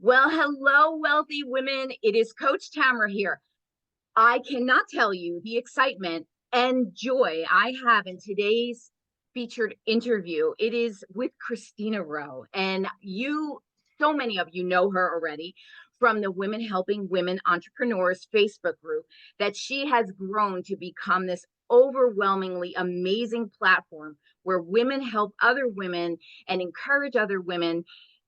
Well, hello, wealthy women. It is Coach Tamara here. I cannot tell you the excitement and joy I have in today's featured interview. It is with Christina Rowe, and so many of you know her already from the Women Helping Women Entrepreneurs Facebook group that she has grown to become this overwhelmingly amazing platform where women help other women and encourage other women,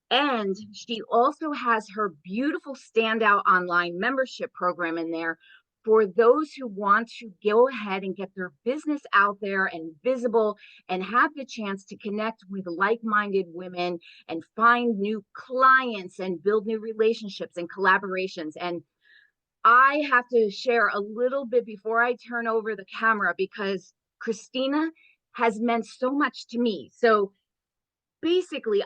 and she also has her beautiful standout online membership program in there for those who want to go ahead and get their business out there and visible and have the chance to connect with like-minded women and find new clients and build new relationships and collaborations. And I have to share a little bit before I turn over the camera because Christina has meant so much to me. So basically,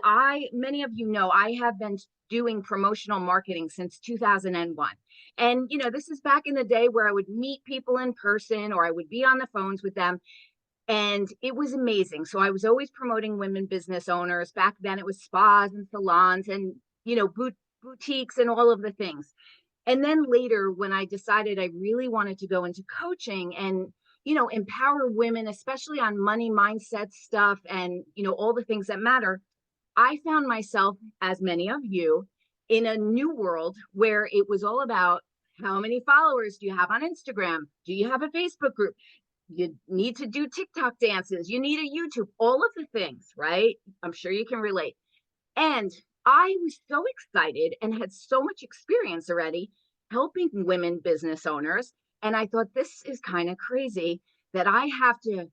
many of you know, I have been doing promotional marketing since 2001. And, this is back in the day where I would meet people in person or I would be on the phones with them. And it was amazing. So I was always promoting women business owners. Back then it was spas and salons and, boutiques and all of the things. And then later, when I decided I really wanted to go into coaching and, empower women, especially on money mindset stuff and, all the things that matter, I found myself, as many of you, in a new world where it was all about how many followers do you have on Instagram? Do you have a Facebook group? You need to do TikTok dances. You need a YouTube, all of the things, right? I'm sure you can relate. And I was so excited and had so much experience already helping women business owners. And I thought, this is kind of crazy that I have to,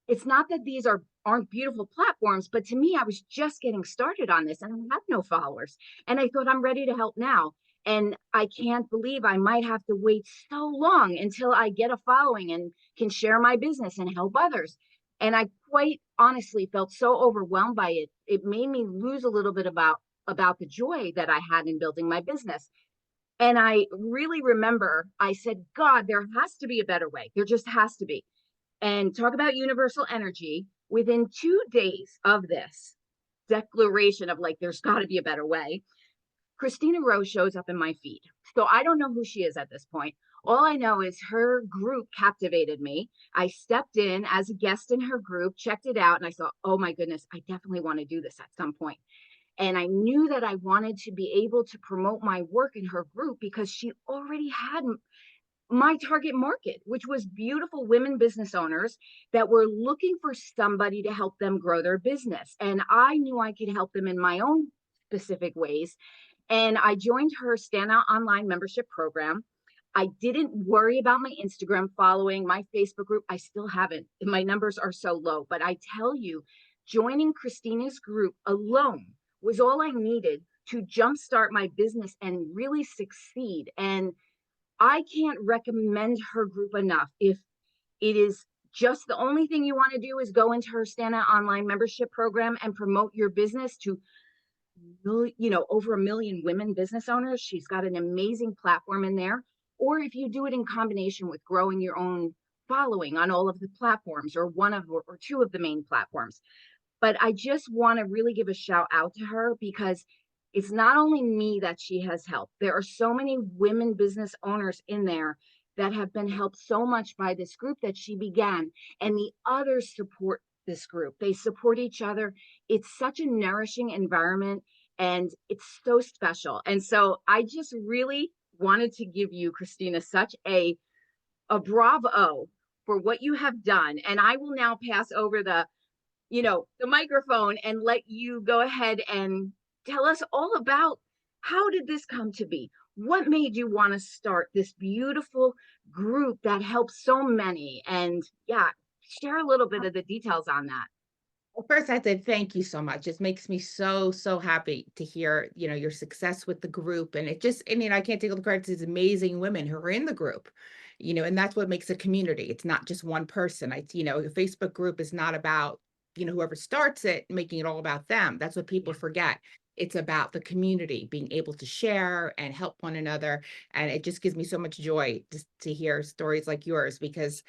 it's not that these aren't beautiful platforms, but to me, I was just getting started on this and I have no followers. And I thought, I'm ready to help now. And I can't believe I might have to wait so long until I get a following and can share my business and help others. And I quite honestly felt so overwhelmed by it. It made me lose a little bit about the joy that I had in building my business. And I really remember I said, God, there has to be a better way. There just has to be. And talk about universal energy. Within 2 days of this declaration of like, there's got to be a better way, Christina Rowe shows up in my feed. So I don't know who she is at this point. All I know is her group captivated me. I stepped in as a guest in her group, checked it out, and I thought, oh my goodness, I definitely want to do this at some point. And I knew that I wanted to be able to promote my work in her group because she already had my target market, which was beautiful women business owners that were looking for somebody to help them grow their business. And I knew I could help them in my own specific ways. And I joined her Standout Online membership program. I didn't worry about my Instagram following, my Facebook group. I still haven't. My numbers are so low. But I tell you, joining Christina's group alone was all I needed to jumpstart my business and really succeed. And I can't recommend her group enough. If it is just the only thing you want to do is go into her Standout Online membership program and promote your business to over 1 million women business owners. She's got an amazing platform in there. Or if you do it in combination with growing your own following on all of the platforms or one of or two of the main platforms. But I just want to really give a shout out to her because it's not only me that she has helped. There are so many women business owners in there that have been helped so much by this group that she began, and the others support this group. They support each other. It's such a nourishing environment and it's so special. And so I just really wanted to give you, Christina, such a bravo for what you have done. And I will now pass over the microphone and let you go ahead and tell us all about how did this come to be? What made you want to start this beautiful group that helps so many? And yeah, share a little bit of the details on that. Well, first, I said thank you so much. It makes me so, so happy to hear, your success with the group. And I can't take all the credit to these amazing women who are in the group, and that's what makes a community. It's not just one person. A Facebook group is not about, whoever starts it, making it all about them. That's what people Yeah. forget. It's about the community being able to share and help one another. And it just gives me so much joy to hear stories like yours because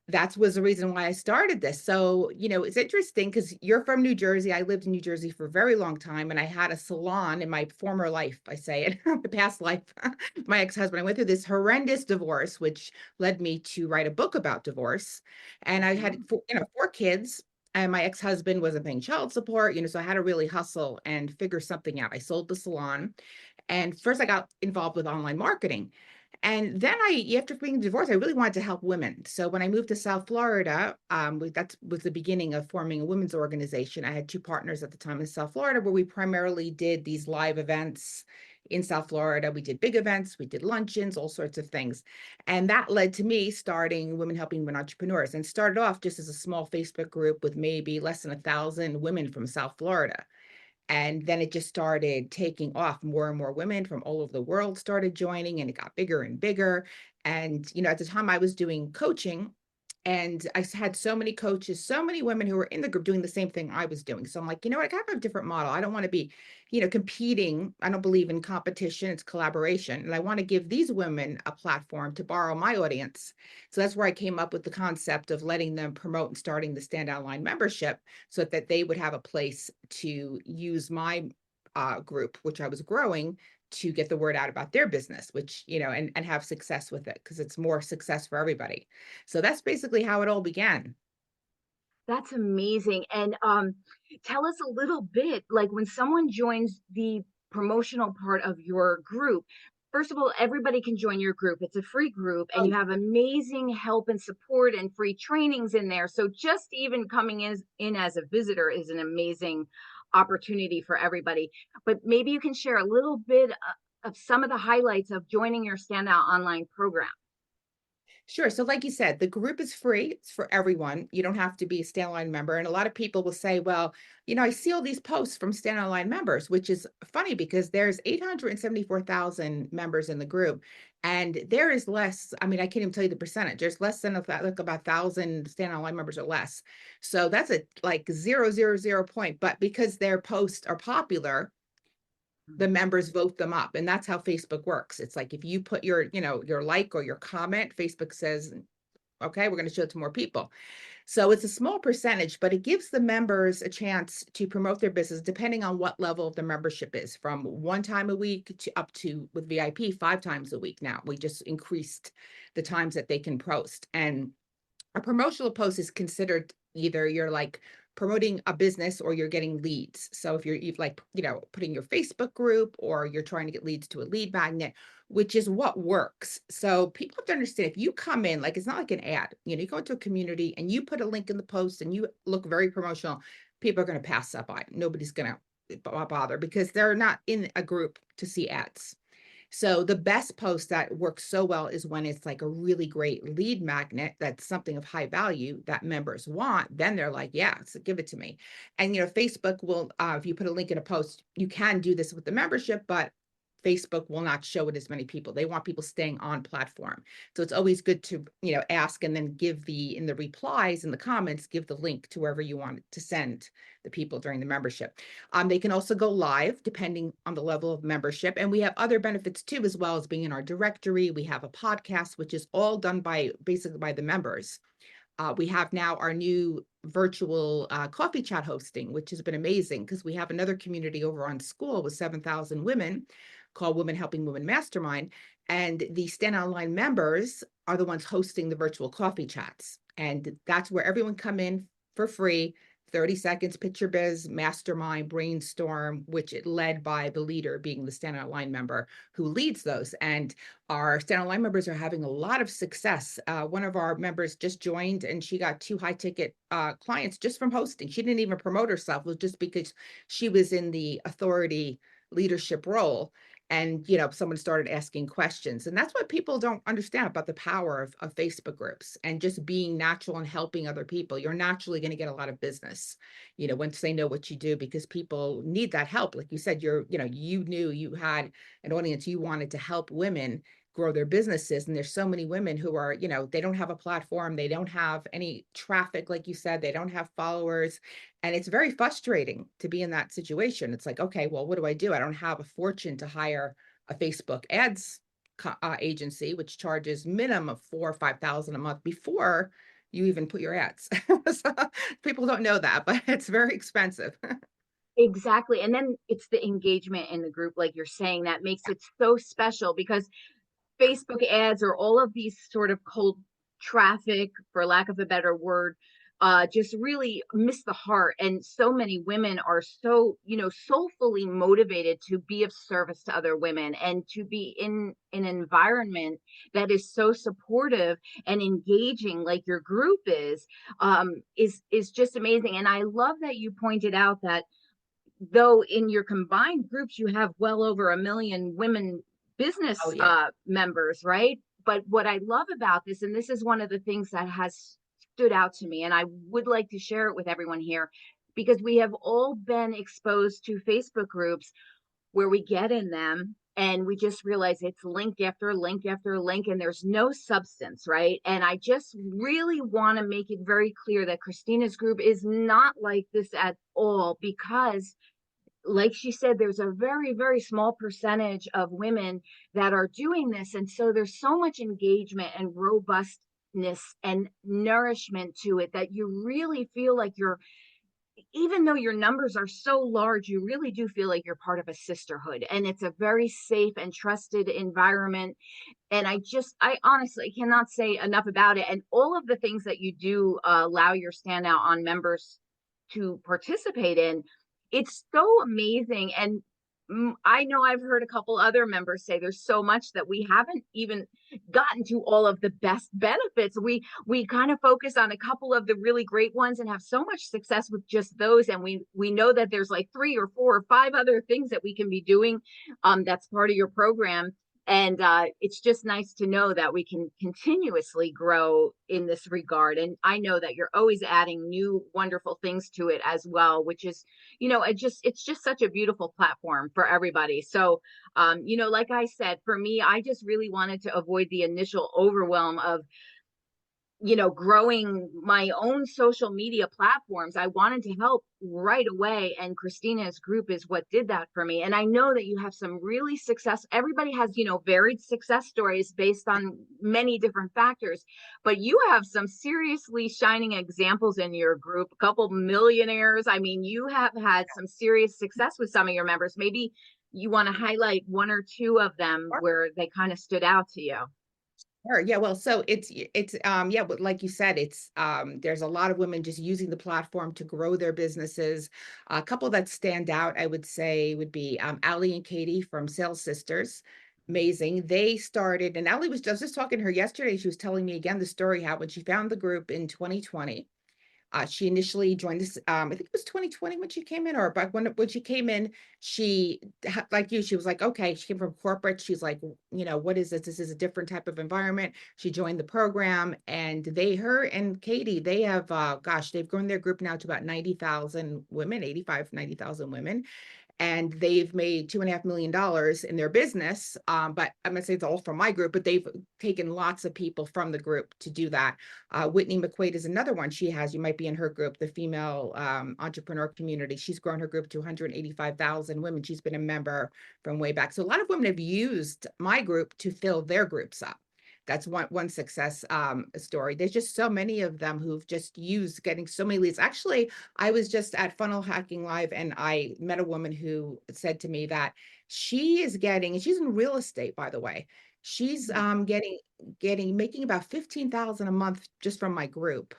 That was the reason why I started this. So, it's interesting because you're from New Jersey. I lived in New Jersey for a very long time, and I had a salon in my former life. I say it, my past life. My ex-husband, I went through this horrendous divorce, which led me to write a book about divorce. And I had, Mhm. four kids, and my ex-husband wasn't paying child support, so I had to really hustle and figure something out. I sold the salon, and first I got involved with online marketing. And then after being divorced, I really wanted to help women. So when I moved to South Florida, that was the beginning of forming a women's organization. I had two partners at the time in South Florida where we primarily did these live events in South Florida. We did big events, we did luncheons, all sorts of things. And that led to me starting Women Helping Women Entrepreneurs, and started off just as a small Facebook group with maybe less than 1,000 women from South Florida. And then it just started taking off. More and more women from all over the world started joining, and it got bigger and bigger. And, at the time I was doing coaching, and had so many coaches, so many women who were in the group doing the same thing I was doing. So I'm like, I got to have a different model. I don't want to be, competing. I don't believe in competition. It's collaboration. And I want to give these women a platform to borrow my audience. So that's where I came up with the concept of letting them promote and starting the Stand Online membership, so that they would have a place to use my group, which I was growing, to get the word out about their business, which, and have success with it, because it's more success for everybody. So that's basically how it all began. That's amazing. And tell us a little bit, like when someone joins the promotional part of your group, first of all, everybody can join your group. It's a free group, and you Oh, have amazing help and support and free trainings in there. So just even coming in as a visitor is an amazing opportunity for everybody. But maybe you can share a little bit of some of the highlights of joining your Standout Online program. sure. So, like you said, the group is free. It's for everyone. You don't have to be a Stand Online member. And a lot of people will say, well, I see all these posts from Stand Online members, which is funny because there's 874,000 members in the group. And there is less, I mean, I can't even tell you the percentage. There's less than like about 1,000 Stand Online members or less. So that's a like 0.000 point. But because their posts are popular, the members vote them up, and that's how Facebook works. It's like if you put your like or your comment, Facebook says, okay, we're going to show it to more people. So it's a small percentage, but it gives the members a chance to promote their business depending on what level of the membership is, from one time a week to up to, with VIP, 5 times a week. Now we just increased the times that they can post. And a promotional post is considered either you're like promoting a business or you're getting leads. So if you've like, putting your Facebook group, or you're trying to get leads to a lead magnet, which is what works. So people have to understand, if you come in, like, it's not like an ad, you go into a community and you put a link in the post and you look very promotional, people are going to pass that by. Nobody's going to bother because they're not in a group to see ads. So the best post that works so well is when it's like a really great lead magnet, that's something of high value that members want. Then they're like, yeah, so give it to me. And Facebook will, if you put a link in a post, you can do this with the membership, but Facebook will not show it as many people. They want people staying on platform. So it's always good to, ask, and then give in the replies in the comments, give the link to wherever you want to send the people during the membership. They can also go live depending on the level of membership. And we have other benefits too, as well as being in our directory. We have a podcast, which is all done basically by the members. We have now our new virtual coffee chat hosting, which has been amazing because we have another community over on School with 7,000 women called Women Helping Women Mastermind. And the Stand Online members are the ones hosting the virtual coffee chats. And that's where everyone come in for free. 30 seconds, pitch your biz, mastermind, brainstorm, which it led by the leader being the Stand Online member who leads those. And our Stand Online members are having a lot of success. One of our members just joined, and she got 2 high-ticket clients just from hosting. She didn't even promote herself. It was just because she was in the authority leadership role. And, someone started asking questions. And that's what people don't understand about the power of Facebook groups and just being natural and helping other people. You're naturally going to get a lot of business, once they know what you do, because people need that help. Like you said, you knew you had an audience, you wanted to help women grow their businesses. And there's so many women who are, they don't have a platform, they don't have any traffic, like you said, they don't have followers. And it's very frustrating to be in that situation. It's like, okay, well, what do? I don't have a fortune to hire a Facebook ads agency, which charges minimum of 4 or 5,000 a month before you even put your ads. So, people don't know that, but it's very expensive. Exactly. And then it's the engagement in the group, like you're saying, that makes it so special because Facebook ads or all of these sort of cold traffic, for lack of a better word, just really miss the heart. And so many women are so, soulfully motivated to be of service to other women and to be in an environment that is so supportive and engaging, like your group is just amazing. And I love that you pointed out that though in your combined groups you have well over 1 million women Oh, business yeah. members, right? But what I love about this, and this is one of the things that has stood out to me, and I would like to share it with everyone here, because we have all been exposed to Facebook groups where we get in them and we just realize it's link after link after link and there's no substance, right? And I just really want to make it very clear that Christina's group is not like this at all, because like she said, there's a very, very small percentage of women that are doing this. And so there's so much engagement and robustness and nourishment to it that you really feel like you're, even though your numbers are so large, you really do feel like you're part of a sisterhood. And it's a very safe and trusted environment. And I honestly cannot say enough about it. And all of the things that you do allow your standout on members to participate in, it's so amazing. And I know I've heard a couple other members say there's so much that we haven't even gotten to all of the best benefits. We kind of focus on a couple of the really great ones and have so much success with just those. And we know that there's like 3 or 4 or 5 other things that we can be doing that's part of your program. And it's just nice to know that we can continuously grow in this regard. And I know that you're always adding new wonderful things to it as well, which is, it's just such a beautiful platform for everybody. So like I said, for me, I just really wanted to avoid the initial overwhelm of growing my own social media platforms. I wanted to help right away. And Christina's group is what did that for me. And I know that you have some really everybody has, varied success stories based on many different factors, but you have some seriously shining examples in your group, a couple millionaires. I mean, you have had some serious success with some of your members. Maybe you want to highlight 1 or 2 of them where they kind of stood out to you. Sure. Yeah. Well, so yeah, but like you said, there's a lot of women just using the platform to grow their businesses. A couple that stand out, I would say, would be Allie and Katie from Sales Sisters. Amazing. They started, and Allie I was just talking to her yesterday. She was telling me again the story how when she found the group in 2020. She initially joined this, I think it was 2020 when she came in, or but when she came in, like you, she was like, okay, she came from corporate. She's like, what is this? This is a different type of environment. She joined the program, and her and Katie, they have, gosh, they've grown their group now to about 90,000 women, 85, 90,000 women, and they've made $2.5 million in their business. But I'm gonna say it's all from my group, but they've taken lots of people from the group to do that. Whitney McQuaid is another one. You might be in her group, the female entrepreneur community. She's grown her group to 185,000 women. She's been a member from way back. So a lot of women have used my group to fill their groups up. That's one success story. There's just so many of them who've just used getting so many leads. Actually, I was just at Funnel Hacking Live and I met a woman who said to me that and she's in real estate, by the way. She's making about 15,000 a month just from my group.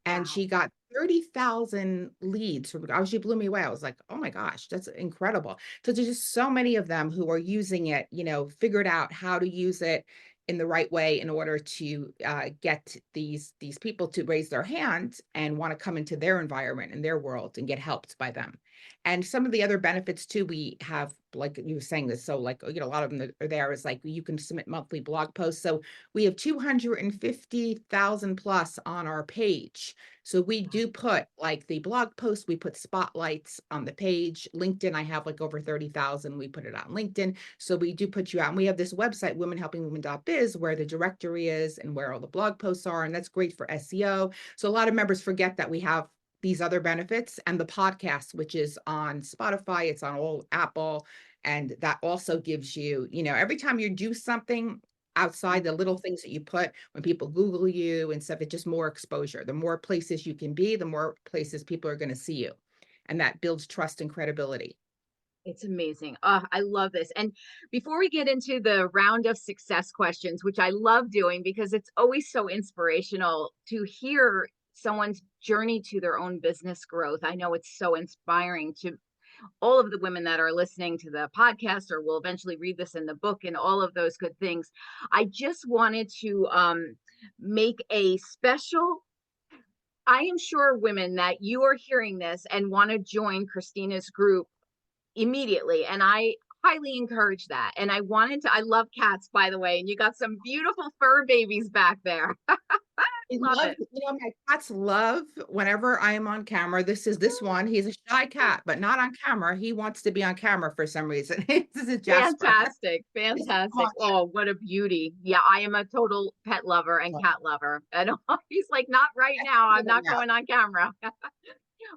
And Wow. she got 30,000 leads from, she blew me away. I was like, oh my gosh, that's incredible. So there's just so many of them who are using it, figured out how to use it in the right way in order to get these people to raise their hands and want to come into their environment and their world and get helped by them. And some of the other benefits too, we have, like you were saying this, so like, a lot of them are there is like, you can submit monthly blog posts. So we have 250,000 plus on our page. So we do put like the blog post, we put spotlights on the page. LinkedIn, I have like over 30,000. We put it on LinkedIn. So we do put you out. And we have this website, womenhelpingwomen.biz, where the directory is and where all the blog posts are. And that's great for SEO. So a lot of members forget that we have these other benefits, and the podcast, which is on Spotify, it's on all Apple. And that also gives you, every time you do something, outside the little things that you put when people Google you and stuff. It's just more exposure. The more places you can be, the more places people are going to see you. And that builds trust and credibility. It's amazing. I love this. And before we get into the round of success questions, which I love doing because it's always so inspirational to hear someone's journey to their own business growth. I know it's so inspiring to all of the women that are listening to the podcast or will eventually read this in the book and all of those good things. I just wanted to make a special. I am sure women that you are hearing this and want to join Christina's group immediately. And I highly encourage that. And I love cats, by the way. And you got some beautiful fur babies back there. I Love love, it. my cats love whenever I am on camera. This one. He's a shy cat, but not on camera. He wants to be on camera for some reason. This is Jasper. Fantastic. He said, "Come Fantastic. on, Oh, what a beauty. Yeah, I am a total pet lover and Jasper." cat lover. And he's like, not right That's now. better I'm than not that. going on camera.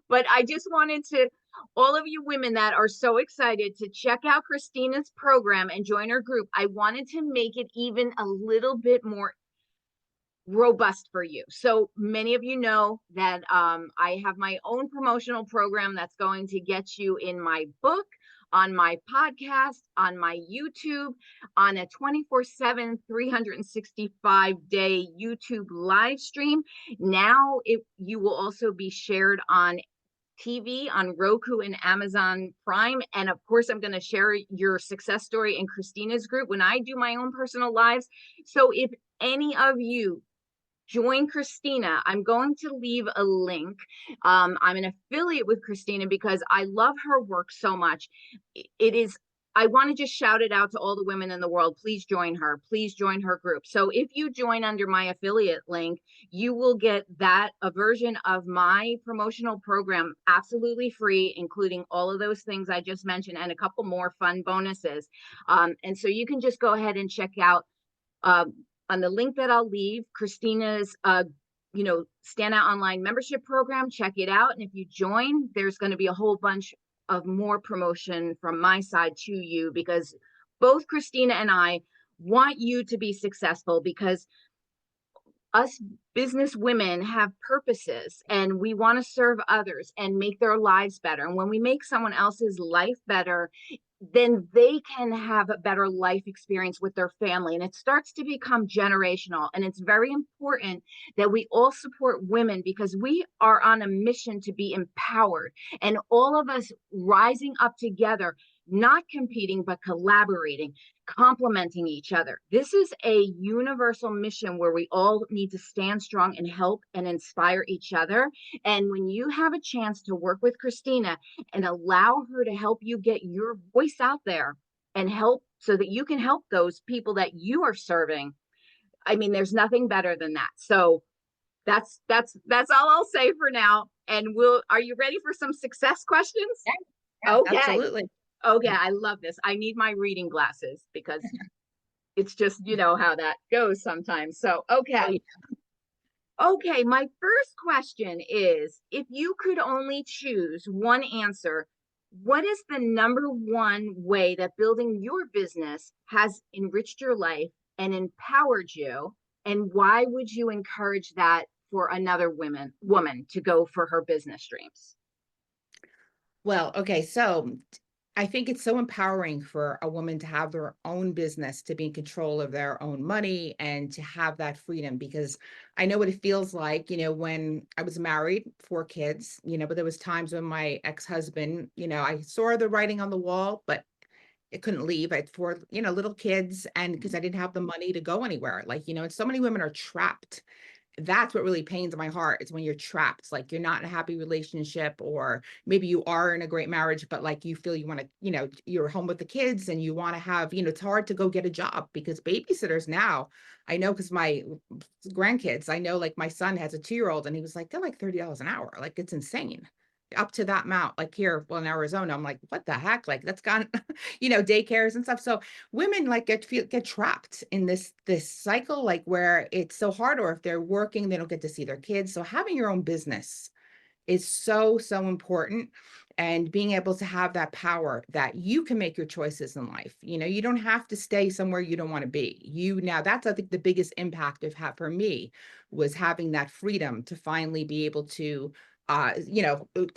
But I just wanted to, all of you women that are so excited to check out Christina's program and join her group, I wanted to make it even a little bit more robust for you. So many of you know that I have my own promotional program that's going to get you in my book, on my podcast, on my YouTube, on a 24/7, 365-day YouTube live stream. Now you will also be shared on TV, on Roku and Amazon Prime. And of course, I'm going to share your success story in Christina's group when I do my own personal lives. So if any of you join Christina, I'm going to leave a link. I'm an affiliate with Christina because I love her work so much. It is, I want to just shout it out to all the women in the world. Please join her. Please join her group. So if you join under my affiliate link, you will get a version of my promotional program absolutely free, including all of those things I just mentioned and a couple more fun bonuses. And so you can just go ahead and check out uh, on the link that I'll leave, Christina's, Stand Out Online membership program. Check it out. And if you join, there's going to be a whole bunch of more promotion from my side to you because both Christina and I want you to be successful because us business women have purposes and we want to serve others and make their lives better. And when we make someone else's life better, then they can have a better life experience with their family. And it starts to become generational. And it's very important that we all support women because we are on a mission to be empowered and all of us rising up together, not competing, but collaborating, complementing each other. This is a universal mission where we all need to stand strong and help and inspire each other. And when you have a chance to work with Christina and allow her to help you get your voice out there and help so that you can help those people that you are serving, I mean, there's nothing better than that. So that's all I'll say for now. And are you ready for some success questions? Yeah, yeah, Okay. absolutely. Okay, I love this. I need my reading glasses because it's just, you know how that goes sometimes. So, Oh, okay. yeah. Okay, my first question is if you could only choose one answer, what is the number one way that building your business has enriched your life and empowered you? And why would you encourage that for another woman to go for her business dreams? Well, okay, so I think it's so empowering for a woman to have their own business, to be in control of their own money and to have that freedom because I know what it feels like, when I was married, 4 kids, but there was times when my ex-husband, I saw the writing on the wall, but I couldn't leave. I had 4, little kids and because I didn't have the money to go anywhere. Like, and so many women are trapped. That's what really pains my heart is when you're trapped. It's like you're not in a happy relationship, or maybe you are in a great marriage, but like you feel you want to, you're home with the kids and you want to have, it's hard to go get a job because babysitters now, I know because my grandkids, I know like my son has a 2-year-old and he was like, they're like $30 an hour. Like it's insane. Up to that amount, like here, well, in Arizona, I'm like, what the heck? Like that's gone, daycares and stuff. So women like get trapped in this cycle, like where it's so hard, or if they're working, they don't get to see their kids. So having your own business is so important. and being able to have that power that you can make your choices in life. You don't have to stay somewhere you don't want to be. Now that's, I think, the biggest impact of for me was having that freedom to finally be able to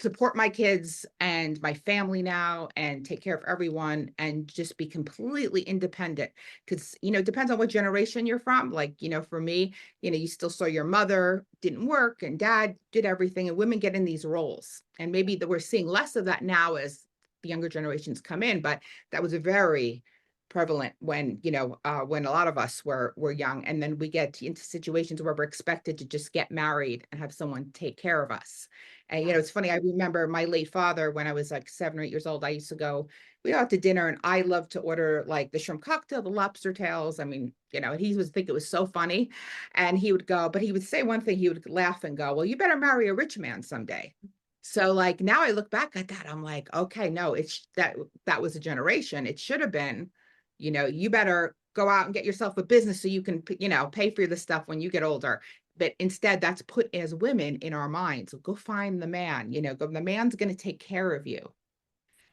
support my kids and my family now and take care of everyone and just be completely independent. Because, it depends on what generation you're from. Like, for me, you still saw your mother didn't work and dad did everything, and women get in these roles. And maybe that we're seeing less of that now as the younger generations come in, but that was a very prevalent when a lot of us were young, and then we get into situations where we're expected to just get married and have someone take care of us. And it's funny, I remember my late father, when I was like 7 or 8 years old, I used to we go out to dinner, and I loved to order like the shrimp cocktail, the lobster tails. I mean, he would think it was so funny. And he would go, but he would say one thing, he would laugh and go, well, you better marry a rich man someday. So like now I look back at that, I'm like, okay, no, that was a generation. It should have been, you better go out and get yourself a business so you can, pay for the stuff when you get older. But instead, that's put as women in our minds. Go find the man, the man's going to take care of you.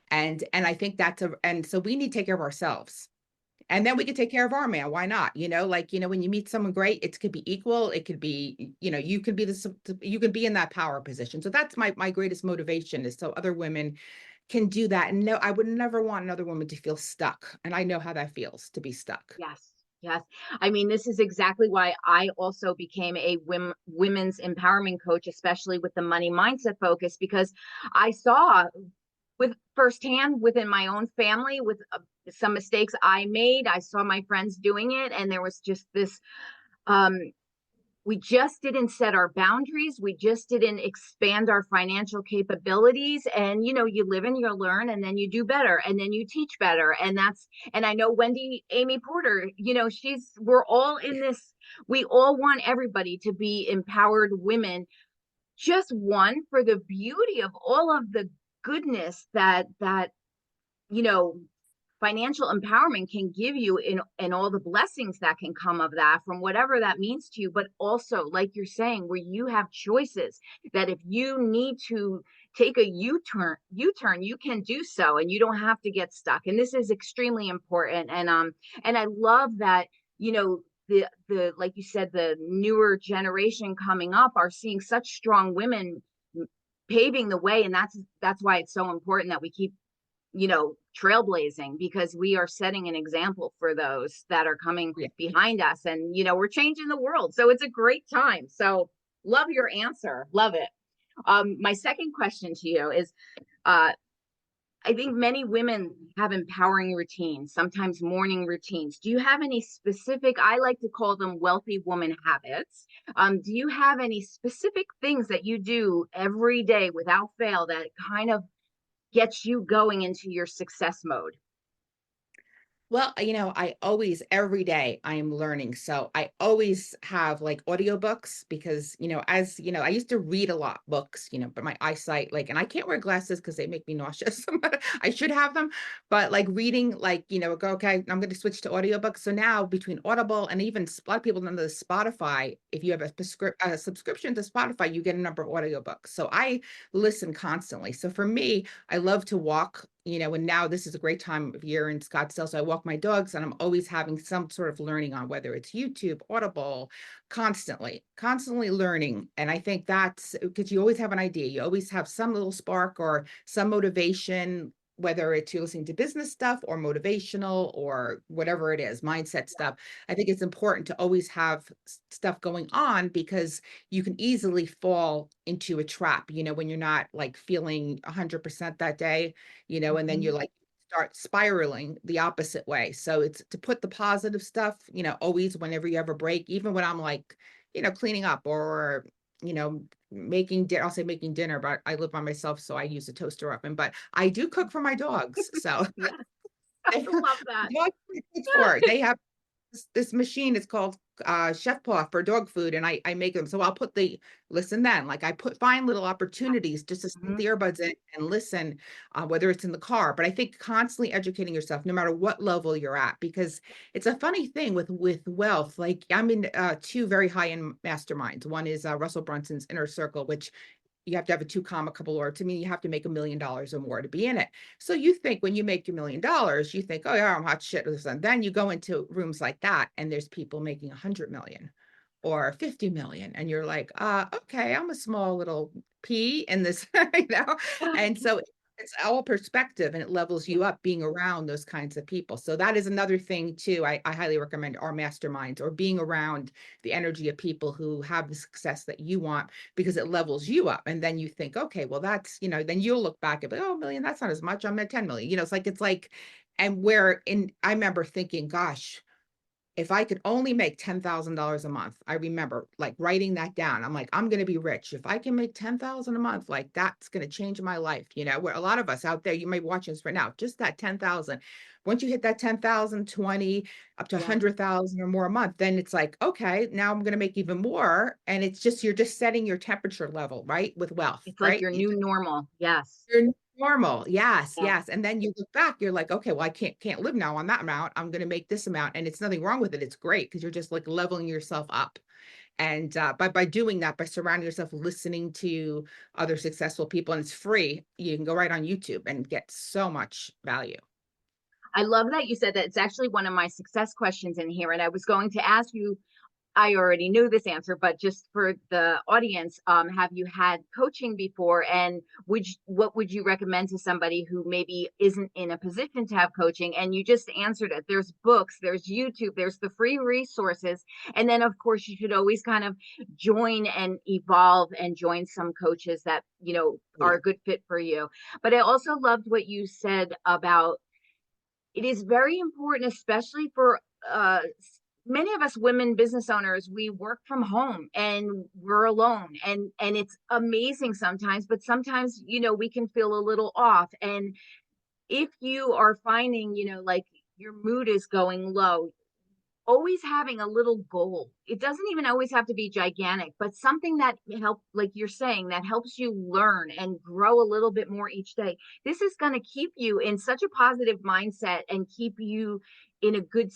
And I think and so we need to take care of ourselves. And then we can take care of our man. Why not? When you meet someone great, it could be equal. It could be, you can be you can be in that power position. So that's my greatest motivation, is so other women can do that. And no, I would never want another woman to feel stuck. And I know how that feels to be stuck. Yes. Yes. I mean, this is exactly why I also became a women's empowerment coach, especially with the money mindset focus, because I saw with firsthand within my own family with some mistakes I made. I saw my friends doing it, and there was just this um we just didn't set our boundaries. We just didn't expand our financial capabilities. And, you live and you learn, and then you do better, and then you teach better. And I know Wendy, Amy Porter, we're all in this. We all want everybody to be empowered women, just one for the beauty of all of the goodness that, you know, financial empowerment can give you in all the blessings that can come of that, from whatever that means to you. But also, like you're saying, where you have choices, that if you need to take a u-turn, you can do so, and you don't have to get stuck. And this is extremely important. And I love that, the like you said, the newer generation coming up are seeing such strong women paving the way. And that's why it's so important that we keep, trailblazing, because we are setting an example for those that are coming Yeah. behind us. And, we're changing the world. So it's a great time. So love your answer. Love it. My second question to you is, I think many women have empowering routines, sometimes morning routines. Do you have any specific, I like to call them wealthy woman habits? Do you have any specific things that you do every day without fail that kind of gets you going into your success mode? Well, I always, every day I am learning. So I always have like audiobooks because, I used to read a lot books, but my eyesight, and I can't wear glasses because they make me nauseous. I should have them, but like reading, go, okay, I'm going to switch to audiobooks. So now between Audible and even a lot of people know the Spotify, if you have a subscription to Spotify, you get a number of audiobooks. So I listen constantly. So for me, I love to walk, and now this is a great time of year in Scottsdale. So I walk my dogs, and I'm always having some sort of learning on, whether it's YouTube, Audible, constantly learning. And I think that's because you always have an idea. You always have some little spark or some motivation, whether it's you're listening to business stuff or motivational or whatever it is, mindset stuff. I think it's important to always have stuff going on, because you can easily fall into a trap, when you're not like feeling 100% that day, and then you're Mhm. like start spiraling the opposite way. So it's to put the positive stuff, always whenever you have a break, even when I'm like, cleaning up or, making dinner. I'll say making dinner, but I live by myself, so I use a toaster oven, but I do cook for my dogs. So Yeah, I love that. dogs are good for it. They have this machine is called Chef Paw for dog food, and I make them. So I'll put listen then, like I find little opportunities just to stick Mhm. the earbuds in and listen, whether it's in the car. But I think constantly educating yourself, no matter what level you're at, because it's a funny thing with wealth. Like I'm in two very high end masterminds. One is Russell Brunson's Inner Circle, which you have to have a 2 comma couple or to me, you have to make $1 million or more to be in it. So you think when you make your $1 million, you think, oh yeah, I'm hot shit. And then you go into rooms like that and there's people making 100 million or 50 million. And you're like, okay, I'm a small little pea in this, And so it's all perspective and it levels Yeah. you up being around those kinds of people. So that is another thing too. I highly recommend our masterminds or being around the energy of people who have the success that you want because it levels you up. And then you think, okay, well, that's, then you'll look back and be, oh, million, that's not as much. I'm at 10 million. And I remember thinking, gosh, if I could only make $10,000 a month, I remember like writing that down. I'm like, I'm going to be rich. If I can make 10,000 a month, like that's going to change my life. Where a lot of us out there, you might be watching this right now, just that 10,000. Once you hit that 10,000, 20, up to Yeah. 100,000 or more a month, then it's like, okay, now I'm going to make even more. And you're just setting your temperature level, right? With wealth, It's like right? your new normal. Yes. You're normal. Yes, Yeah. yes. And then you look back, you're like, okay, well, I can't live now on that amount. I'm going to make this amount. And it's nothing wrong with it. It's great because you're just like leveling yourself up. And by doing that, by surrounding yourself, listening to other successful people, and it's free, you can go right on YouTube and get so much value. I love that you said that. It's actually one of my success questions in here. And I was going to ask you, I already knew this answer, but just for the audience, have you had coaching before? And what would you recommend to somebody who maybe isn't in a position to have coaching? And you just answered it. There's books, there's YouTube, there's the free resources. And then, of course, you should always kind of join and evolve and join some coaches that, are Yeah. a good fit for you. But I also loved what you said about it is very important, especially for many of us women business owners. We work from home and we're alone, and it's amazing sometimes, but sometimes we can feel a little off. And if you are finding like your mood is going low, always having a little goal. It doesn't even always have to be gigantic, but something that help, like you're saying, that helps you learn and grow a little bit more each day. This is going to keep you in such a positive mindset and keep you in a good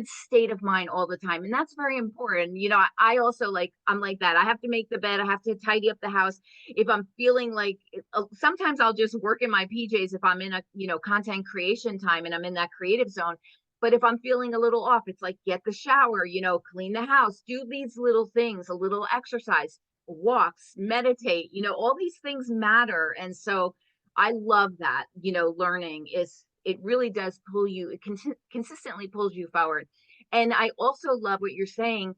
state of mind all the time. And that's very important. I also I'm like that. I have to make the bed. I have to tidy up the house. If I'm feeling like sometimes I'll just work in my PJs if I'm in a, content creation time and I'm in that creative zone. But if I'm feeling a little off, it's like get the shower, clean the house, do these little things, a little exercise, walks, meditate, all these things matter. And so I love that, learning is, it really does pull you, it consistently pulls you forward. And I also love what you're saying,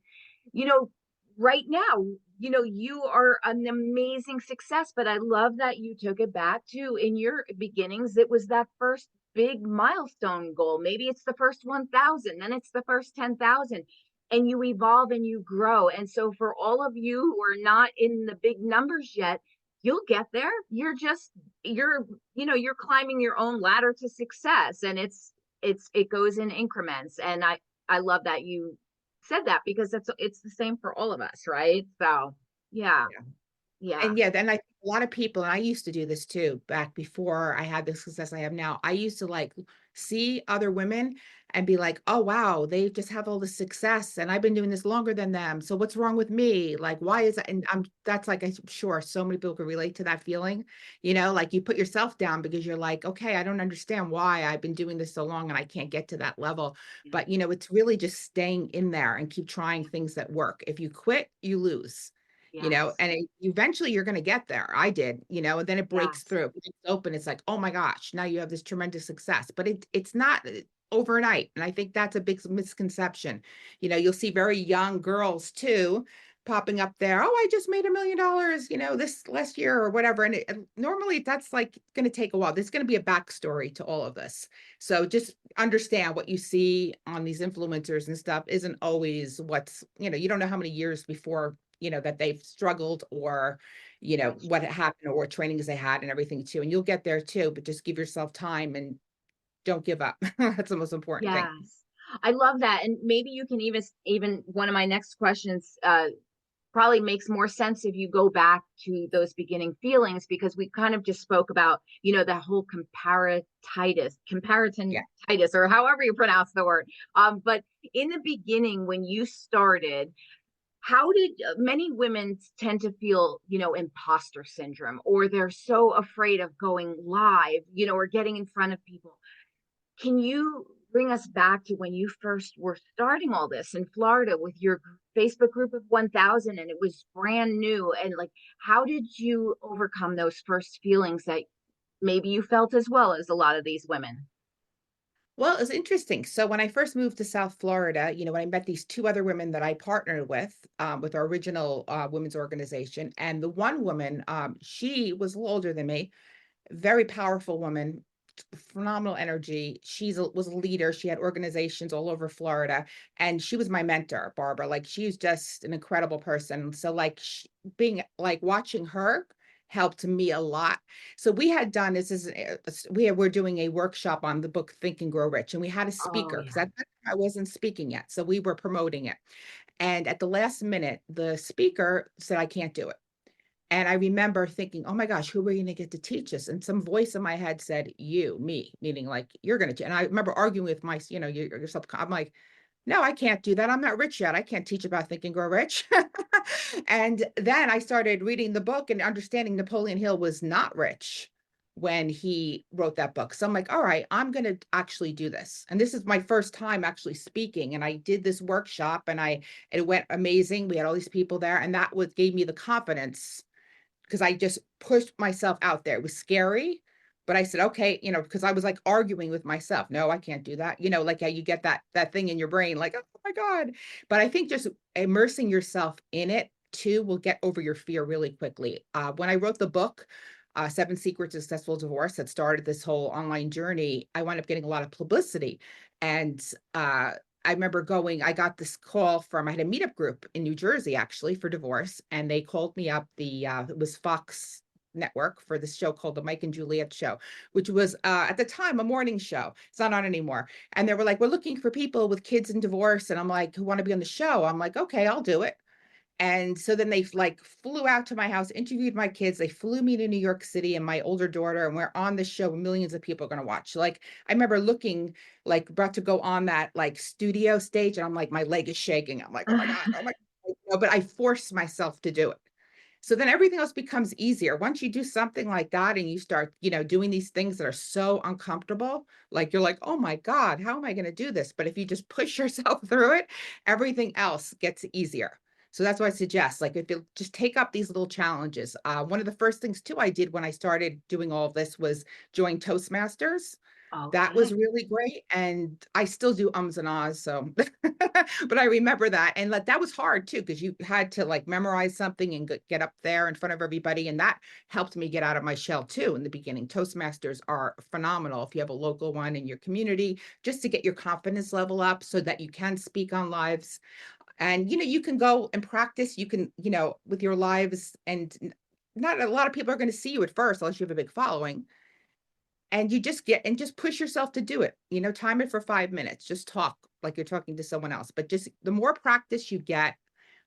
you know, right now, you are an amazing success, but I love that you took it back to in your beginnings. It was that first big milestone goal. Maybe it's the first 1,000, then it's the first 10,000, and you evolve and you grow. And so for all of you who are not in the big numbers yet, you'll get there. You're climbing your own ladder to success, and it goes in increments. And I love that you said that because it's the same for all of us, right? So yeah. Yeah. And yeah, then I think a lot of people, and I used to do this too, back before I had the success I have now. I used to like see other women and be like, oh wow, they just have all the success and I've been doing this longer than them. So what's wrong with me? Like, why is that? And that's like, I'm sure so many people can relate to that feeling, like you put yourself down because you're like, okay, I don't understand why I've been doing this so long and I can't get to that level. Yeah. But it's really just staying in there and keep trying things that work. If you quit, you lose. Yes. And eventually you're going to get there. I did, and then it breaks Yes. through. It's open. It's like, oh my gosh, now you have this tremendous success. But it's not overnight. And I think that's a big misconception. You'll see very young girls too popping up there. Oh, I just made $1 million, this last year or whatever. And normally that's like going to take a while. There's going to be a backstory to all of this. So just understand what you see on these influencers and stuff isn't always what's, you don't know how many years before that they've struggled or, That's what happened or what trainings they had and everything too. And you'll get there too, but just give yourself time and don't give up. That's the most important thing. Yes. I love that. And maybe you can even one of my next questions probably makes more sense if you go back to those beginning feelings, because we kind of just spoke about, the whole Yeah. comparisonitis, or however you pronounce the word. But in the beginning, when you started, how did many women tend to feel, imposter syndrome, or they're so afraid of going live, or getting in front of people. Can you bring us back to when you first were starting all this in Florida with your Facebook group of 1,000 and it was brand new? And like, how did you overcome those first feelings that maybe you felt as well as a lot of these women? Well, it's interesting. So when I first moved to South Florida, when I met these two other women that I partnered with our original women's organization, and the one woman, she was a little older than me, very powerful woman, phenomenal energy. Was a leader. She had organizations all over Florida, and she was my mentor, Barbara. Like she's just an incredible person. So like being like watching her helped me a lot. So we had done we're doing a workshop on the book Think and Grow Rich, and we had a Oh, speaker because yeah. at that time I wasn't speaking yet, so we were promoting it. And at the last minute, the speaker said, "I can't do it." And I remember thinking, "Oh my gosh, who are we gonna get to teach us?" And some voice in my head said, "You, me," meaning like you're gonna. And I remember arguing with yourself. I'm like, "No, I can't do that. I'm not rich yet. I can't teach about Think and Grow Rich." And then I started reading the book and understanding Napoleon Hill was not rich when he wrote that book. So I'm like, "All right, I'm gonna actually do this." And this is my first time actually speaking. And I did this workshop, and it went amazing. We had all these people there, and that was gave me the confidence because I just pushed myself out there. It was scary, but I said, okay, because I was like arguing with myself. No, I can't do that. Like how you get that thing in your brain, like, oh my God. But I think just immersing yourself in it too will get over your fear really quickly. When I wrote the book, Seven Secrets of Successful Divorce, that started this whole online journey, I wound up getting a lot of publicity. And I remember I got this call I had a meetup group in New Jersey actually for divorce, and they called me up. It was Fox Network for this show called the Mike and Juliet Show, which was at the time a morning show. It's not on anymore. And they were like, "We're looking for people with kids in divorce," and I'm like, "Who want to be on the show?" I'm like, "Okay, I'll do it." And so then they like flew out to my house, interviewed my kids. They flew me to New York City and my older daughter, and we're on the show. Millions of people are going to watch. Like I remember looking like about to go on that like studio stage, and I'm like, my leg is shaking. I'm like, oh my God, oh my God. But I forced myself to do it. So then everything else becomes easier. Once you do something like that and you start, doing these things that are so uncomfortable, like you're like, oh my God, how am I going to do this? But if you just push yourself through it, everything else gets easier. So that's what I suggest. Like, if you just take up these little challenges. One of the first things too I did when I started doing all of this was join Toastmasters. That was Okay. really great, and I still do ums and ahs, so but I remember that, and, like, that was hard too because you had to, like, memorize something and get up there in front of everybody, and that helped me get out of my shell too in the beginning. Toastmasters are phenomenal if you have a local one in your community, just to get your confidence level up so that you can speak on lives, and, you can go and practice, you can, with your lives, and n not a lot of people are gonna see you at first unless you have a big following, and you just push yourself to do it. Time it for 5 minutes. Just talk like you're talking to someone else. But just the more practice you get,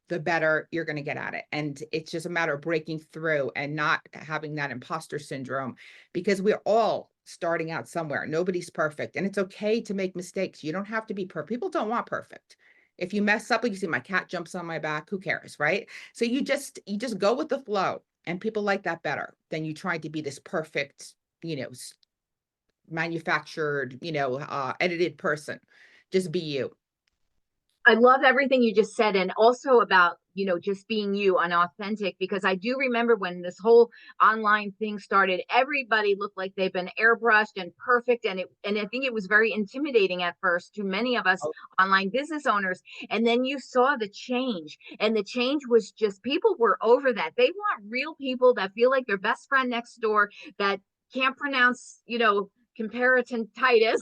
the better you're going to get at it. And it's just a matter of breaking through and not having that imposter syndrome because we're all starting out somewhere. Nobody's perfect. And it's okay to make mistakes. You don't have to be perfect. People don't want perfect. If you mess up, like you see my cat jumps on my back, who cares, right? So you just go with the flow. And people like that better than you trying to be this perfect, you know, manufactured, edited person. Just be you. I love everything you just said, and also about, just being you and authentic, because I do remember when this whole online thing started, everybody looked like they've been airbrushed and perfect. And I think it was very intimidating at first to many of us Oh, online business owners. And then you saw the change, and the change was just people were over that. They want real people that feel like their best friend next door that can't pronounce, comparatitis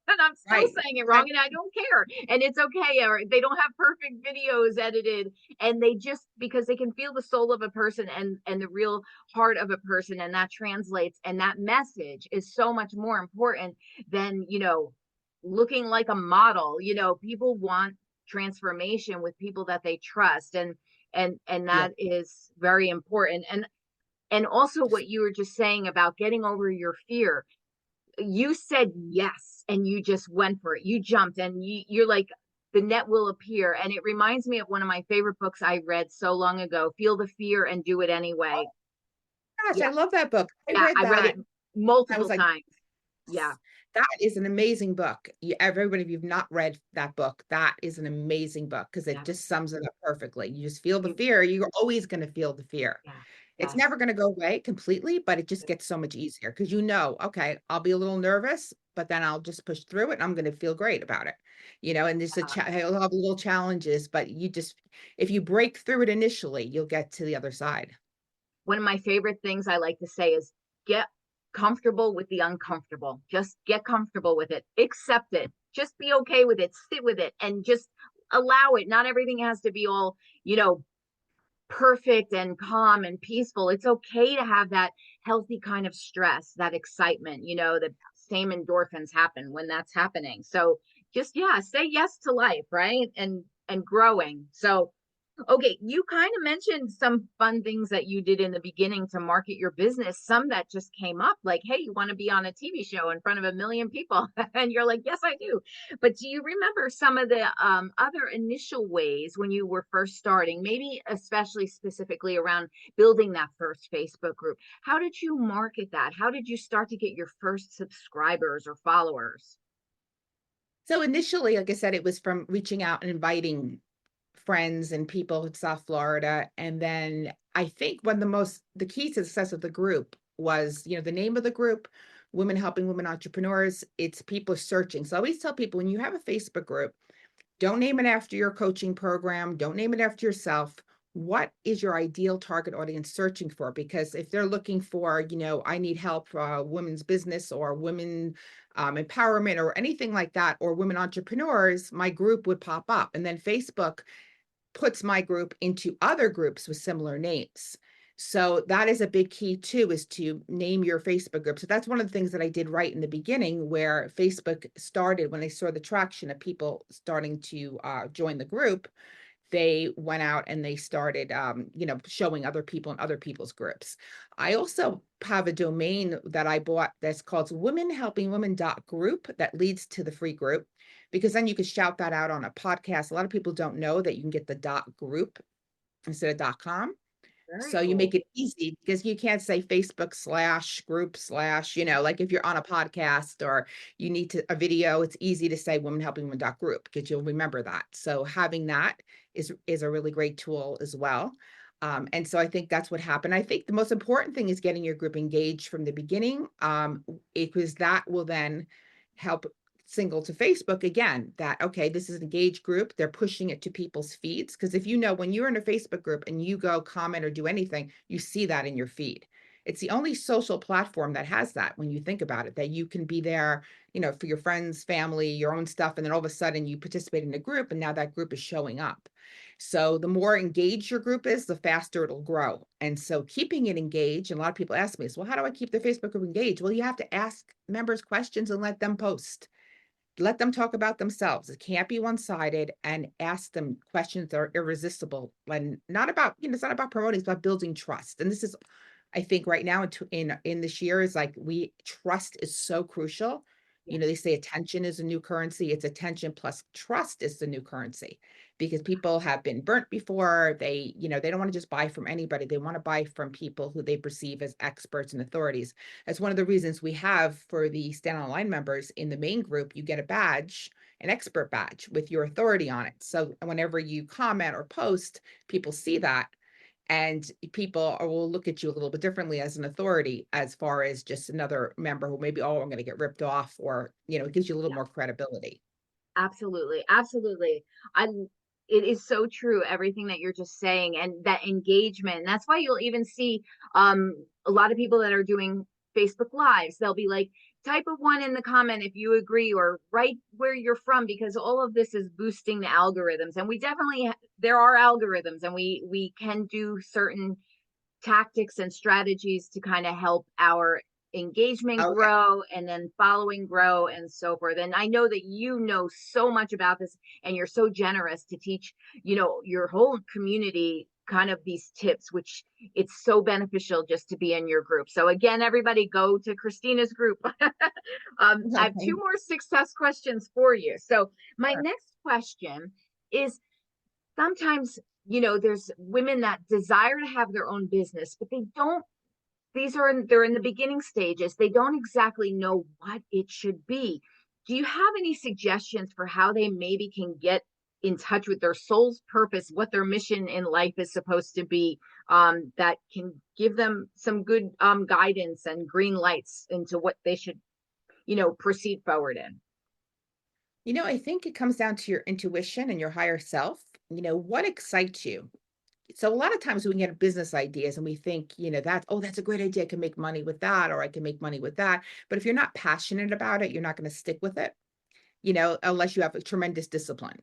and I'm still right. saying it wrong and I don't care. And it's okay. Or they don't have perfect videos edited and they just because they can feel the soul of a person and the real heart of a person and that translates and that message is so much more important than, looking like a model. People want transformation with people that they trust and Yeah. that is very important. And also what you were just saying about getting over your fear, you said yes and you just went for it. You jumped and you're like, the net will appear. And it reminds me of one of my favorite books I read so long ago, Feel the Fear and Do It Anyway. Gosh, Yeah, I love that book. I yeah, read I read it that. I was multiple like, times. Yeah, that is an amazing book. Everybody, if you've not read that book, that is an amazing book because it yeah, just sums it up perfectly. You just feel the you, fear. You're always going to feel the fear. yeah, It's yes. never going to go away completely, but it just gets so much easier because okay, I'll be a little nervous, but then I'll just push through it and I'm going to feel great about it. And there's I'll have little challenges, but if you break through it initially, you'll get to the other side. One of my favorite things I like to say is get comfortable with the uncomfortable. Just get comfortable with it, accept it, just be okay with it, sit with it, and just allow it. Not everything has to be all, perfect and calm and peaceful. It's okay to have that healthy kind of stress, that excitement, the same endorphins happen when that's happening. So just, yeah, say yes to life, right? And growing. So okay, you kind of mentioned some fun things that you did in the beginning to market your business. Some that just came up, like, hey, you want to be on a TV show in front of a million people? And you're like, yes, I do. But do you remember some of the other initial ways when you were first starting, maybe especially specifically around building that first Facebook group? How did you market that? How did you start to get your first subscribers or followers? So initially, like I said, it was from reaching out and inviting friends and people in South Florida. And then I think the key to the success of the group was, the name of the group, Women Helping Women Entrepreneurs. It's people searching. So I always tell people when you have a Facebook group, don't name it after your coaching program. Don't name it after yourself. What is your ideal target audience searching for? Because if they're looking for, I need help for women's business or women empowerment or anything like that, or women entrepreneurs, my group would pop up. And then Facebook puts my group into other groups with similar names. So that is a big key too, is to name your Facebook group. So that's one of the things that I did right in the beginning, where Facebook started when they saw the traction of people starting to join the group. They went out and they started, showing other people in other people's groups. I also have a domain that I bought that's called womenhelpingwomen.group that leads to the free group, because then you could shout that out on a podcast. A lot of people don't know that you can get the .group instead of .com. Very So you cool. make it easy because you can't say Facebook/group/ like if you're on a podcast or you need a video, it's easy to say womenhelpingwomen.group because you'll remember that. So having that is a really great tool as well. And so I think that's what happened. I think the most important thing is getting your group engaged from the beginning, because that will then help single to Facebook again, that, okay, this is an engaged group. They're pushing it to people's feeds. Because if when you're in a Facebook group and you go comment or do anything, you see that in your feed. It's the only social platform that has that when you think about it, that you can be there, for your friends, family, your own stuff. And then all of a sudden you participate in a group and now that group is showing up. So the more engaged your group is, the faster it'll grow. And so keeping it engaged, and a lot of people ask me, well, how do I keep the Facebook group engaged? Well, you have to ask members questions and let them post. Let them talk about themselves. It can't be one-sided, and ask them questions that are irresistible and not about, it's not about promoting, it's about building trust. And this is, I think right now in this year is like trust is so crucial. Yeah. They say attention is a new currency. It's attention plus trust is the new currency, because people have been burnt before. They don't want to just buy from anybody. They want to buy from people who they perceive as experts and authorities. That's one of the reasons we have for the Stand Online members in the main group, you get a badge, an expert badge with your authority on it. So whenever you comment or post, people see that, and people will look at you a little bit differently as an authority, as far as just another member who maybe, oh, I'm going to get ripped off, or, it gives you a little more credibility. Absolutely, absolutely. I It is so true, everything that you're just saying, and that engagement. That's why you'll even see a lot of people that are doing Facebook lives. They'll be like, type a one in the comment if you agree, or write where you're from, because all of this is boosting the algorithms. And we definitely there are algorithms, and we can do certain tactics and strategies to kind of help our engagement Oh, yeah. grow and then following grow and so forth. And I know that you know so much about this, and you're so generous to teach, your whole community kind of these tips, which it's so beneficial just to be in your group. So again, everybody go to Christina's group. I have two Okay. more success questions for you. So my Sure. next question is, sometimes, there's women that desire to have their own business, but they don't, they're in the beginning stages. They don't exactly know what it should be. Do you have any suggestions for how they maybe can get in touch with their soul's purpose, what their mission in life is supposed to be, that can give them some good guidance and green lights into what they should, proceed forward in? I think it comes down to your intuition and your higher self. What excites you? So a lot of times we get business ideas and we think, that's a great idea. I can make money with that, or I can make money with that. But if you're not passionate about it, you're not going to stick with it, unless you have a tremendous discipline,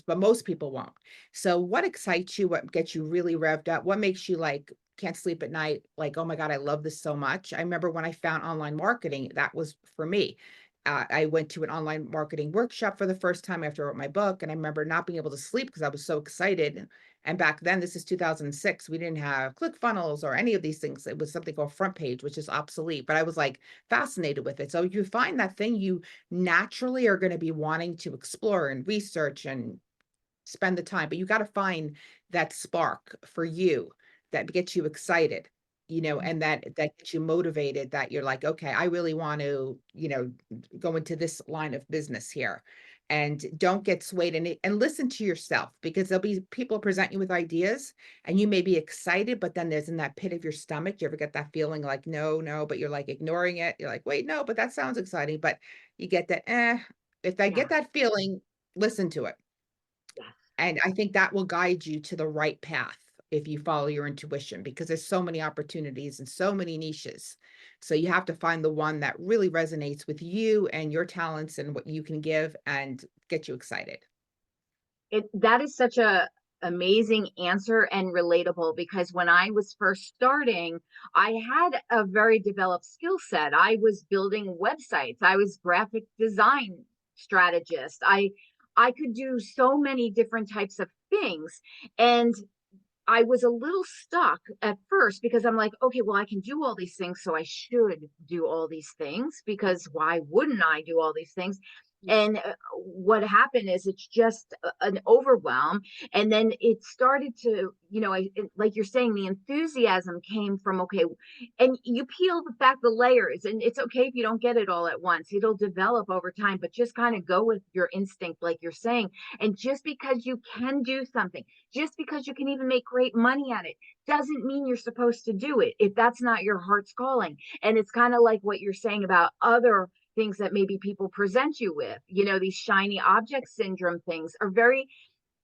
but most people won't. So what excites you? What gets you really revved up? What makes you like, can't sleep at night? Like, oh my God, I love this so much. I remember when I found online marketing, that was for me. I went to an online marketing workshop for the first time after I wrote my book. And I remember not being able to sleep because I was so excited. And back then, this is 2006, we didn't have ClickFunnels or any of these things. It was something called Front Page, which is obsolete, but I was like fascinated with it. So you find that thing you naturally are going to be wanting to explore and research and spend the time, but you got to find that spark for you that gets you excited, and that gets you motivated, that you're like, okay, I really want to, go into this line of business here. And don't get swayed, and listen to yourself, because there'll be people present you with ideas and you may be excited, but then there's in that pit of your stomach. You ever get that feeling like, no, no, but you're like ignoring it. You're like, wait, no, but that sounds exciting. But you get that, if I Yeah. get that feeling, listen to it. Yes. And I think that will guide you to the right path if you follow your intuition, because there's so many opportunities and so many niches. So you have to find the one that really resonates with you and your talents and what you can give and get you excited. That is such a amazing answer and relatable, because when I was first starting, I had a very developed skill set. I was building websites. I was graphic design strategist. I could do so many different types of things. And I was a little stuck at first, because I'm like, okay, well, I can do all these things, so I should do all these things, because why wouldn't I do all these things? And what happened is, it's just an overwhelm. And then it started to, like you're saying, the enthusiasm came from, okay, and you peel back the layers, and it's okay if you don't get it all at once. It'll develop over time, but just kind of go with your instinct, like you're saying. And just because you can do something, just because you can even make great money at it, doesn't mean you're supposed to do it if that's not your heart's calling. And it's kind of like what you're saying about other things that maybe people present you with. These shiny object syndrome things are very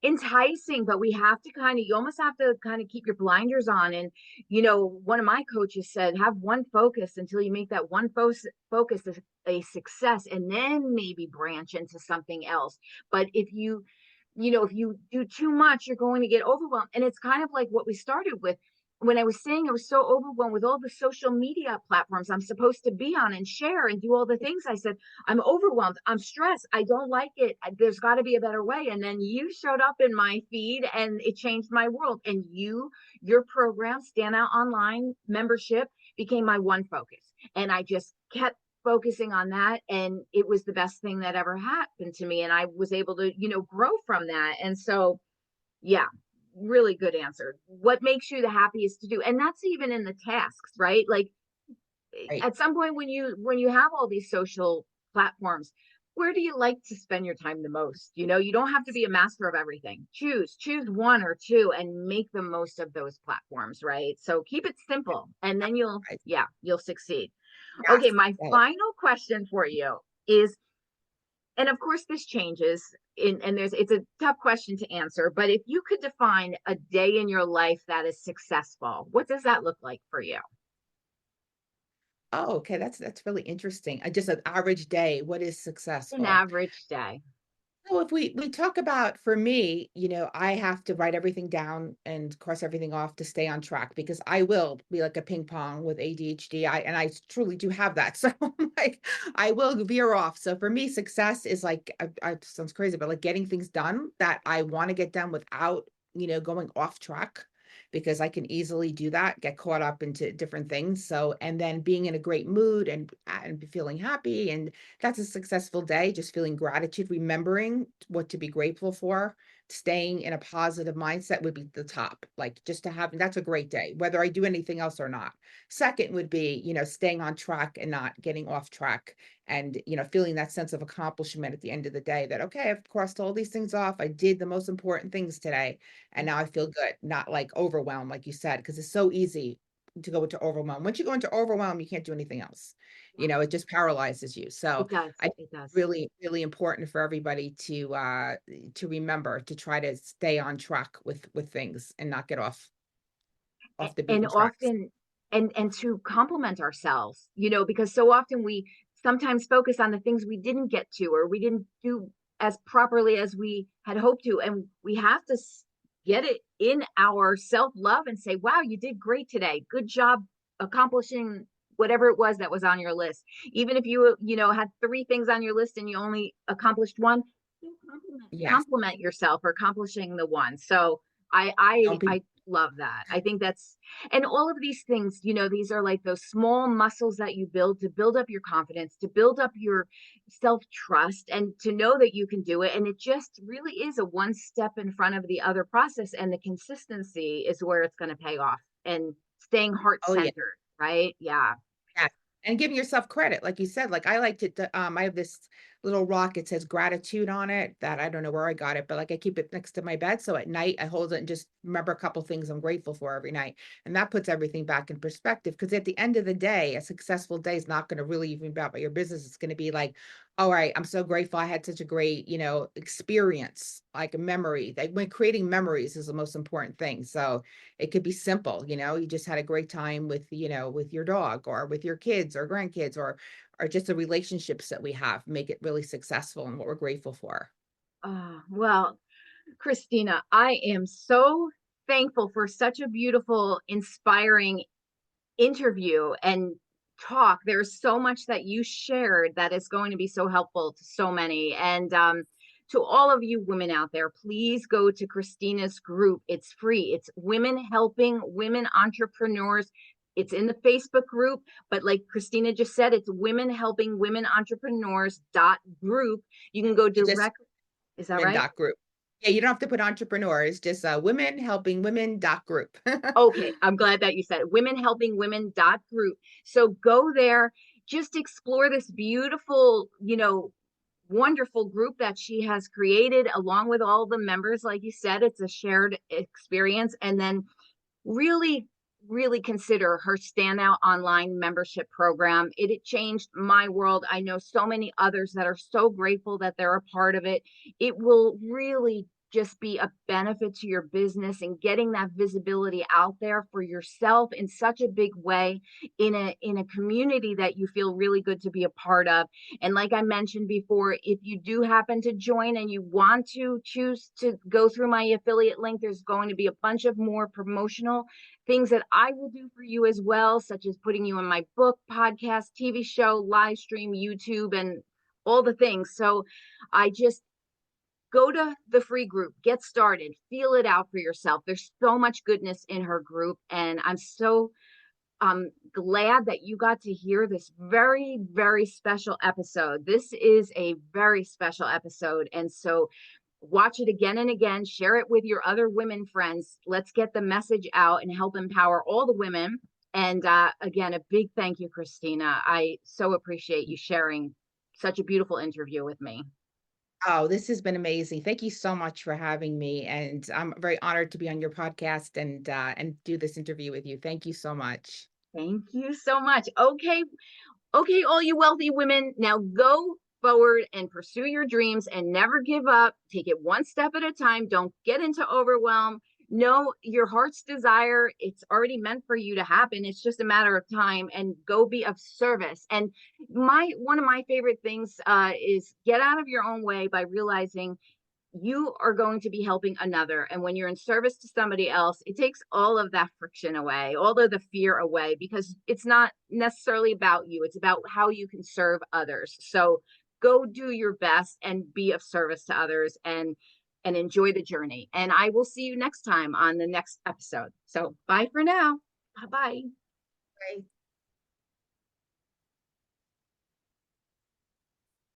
enticing, but we have to you almost have to kind of keep your blinders on. And one of my coaches said, have one focus until you make that one focus a success, and then maybe branch into something else. But if you do too much, you're going to get overwhelmed. And it's kind of like what we started with, when I was saying I was so overwhelmed with all the social media platforms I'm supposed to be on and share and do all the things. I said, I'm overwhelmed. I'm stressed. I don't like it. There's got to be a better way. And then you showed up in my feed and it changed my world. And your program, Stand Out Online membership, became my one focus. And I just kept focusing on that, and it was the best thing that ever happened to me, and I was able to grow from that. And so, yeah, really good answer. What makes you the happiest to do? And that's even in the tasks, right? Like, Right. at some point, when you have all these social platforms, where do you like to spend your time the most? You don't have to be a master of everything. Choose one or two and make the most of those platforms, right? So keep it simple, and then Right. you'll succeed. Okay, Yes. my Yes. final question for you is, and of course this changes, and it's a tough question to answer, but if you could define a day in your life that is successful, what does that look like for you? Oh, okay. That's really interesting. Just an average day. What is An successful? average day. So if we talk about, for me, I have to write everything down and cross everything off to stay on track, because I will be like a ping pong with ADHD. I truly do have that. So like I will veer off. So for me, success is like, sounds crazy, but like getting things done that I want to get done without, going off track. because I can easily do that, get caught up into different things. So, and then being in a great mood and feeling happy, and that's a successful day. Just feeling gratitude, remembering what to be grateful for, staying in a positive mindset would be the top. Like just to have that's a great day, whether I do anything else or not. Second would be, staying on track and not getting off track, and feeling that sense of accomplishment at the end of the day, that okay, I've crossed all these things off, I did the most important things today, and now I feel good, not like overwhelmed, like you said, because it's so easy to go into overwhelm. Once you go into overwhelm, you can't do anything else. It just paralyzes you. So It does. I It does. really, really important for everybody to remember to try to stay on track with things and not get off the And beaten tracks. often, and to compliment ourselves, because so often we sometimes focus on the things we didn't get to, or we didn't do as properly as we had hoped to, and we have to get it in our self-love and say, wow, you did great today, good job accomplishing whatever it was that was on your list. Even if you had three things on your list and you only accomplished one, still Yes. compliment yourself for accomplishing the one. So I I Don't be I love that. I think that's, and all of these things, these are like those small muscles that you build to build up your confidence, to build up your self-trust, and to know that you can do it. And it just really is a one step in front of the other process. And the consistency is where it's going to pay off, and staying heart Oh, yeah. centered, right? Yeah. Yeah, and giving yourself credit, like you said, like, I like I have this little rock, it says gratitude on it, that I don't know where I got it, but, like, I keep it next to my bed, so at night, I hold it and just remember a couple things I'm grateful for every night, and that puts everything back in perspective. Because at the end of the day, a successful day is not gonna really even be about your business, it's gonna be like, "Alright, I'm so grateful I had such a great, experience," like a memory, like, when creating memories is the most important thing. So it could be simple, you just had a great time with your dog or with your kids or grandkids, or just the relationships that we have make it really successful and what we're grateful for. Well, Christina, I am so thankful for such a beautiful, inspiring interview and talk. There's so much that you shared that is going to be so helpful to so many. And to all of you women out there, please go to Christina's group. It's free. It's Women Helping Women Entrepreneurs. It's in the Facebook group, but like Christina just said, it's Women Helping Women Entrepreneurs dot group. You can go You just direct. Is that women right? dot group. Yeah, you don't have to put entrepreneurs, just women helping women dot group. Okay, I'm glad that you said it. Women Helping Women dot group. So go there, just explore this beautiful, wonderful group that she has created along with all the members. Like you said, it's a shared experience. And then really, really consider her standout online membership program. It changed my world. I know so many others that are so grateful that they're a part of it. It will really just be a benefit to your business, and getting that visibility out there for yourself in such a big way, in a community that you feel really good to be a part of. And like I mentioned before, if you do happen to join and you want to choose to go through my affiliate link, there's going to be a bunch of more promotional things that I will do for you as well, such as putting you in my book, podcast, TV show, live stream, YouTube, and all the things. So I just go to the free group, get started, feel it out for yourself. There's so much goodness in her group. And I'm so glad that you got to hear this very, very special episode. This is a very special episode. And so watch it again and again, share it with your other women friends. Let's get the message out and help empower all the women. And again, a big thank you, Christina. I so appreciate you sharing such a beautiful interview with me. Oh, this has been amazing. Thank you so much for having me, and I'm very honored to be on your podcast and do this interview with you. Thank you so much. Thank you so much. Okay, all you wealthy women, now go forward and pursue your dreams and never give up. Take it one step at a time. Don't get into overwhelm. Know your heart's desire. It's already meant for you to happen. It's just a matter of time, and go be of service. And my one of my favorite things is get out of your own way by realizing you are going to be helping another. And when you're in service to somebody else, it takes all of that friction away, all of the fear away, because it's not necessarily about you. It's about how you can serve others. So go do your best and be of service to others. And and enjoy the journey. And I will see you next time on the next episode. So bye for now. Bye bye. Right.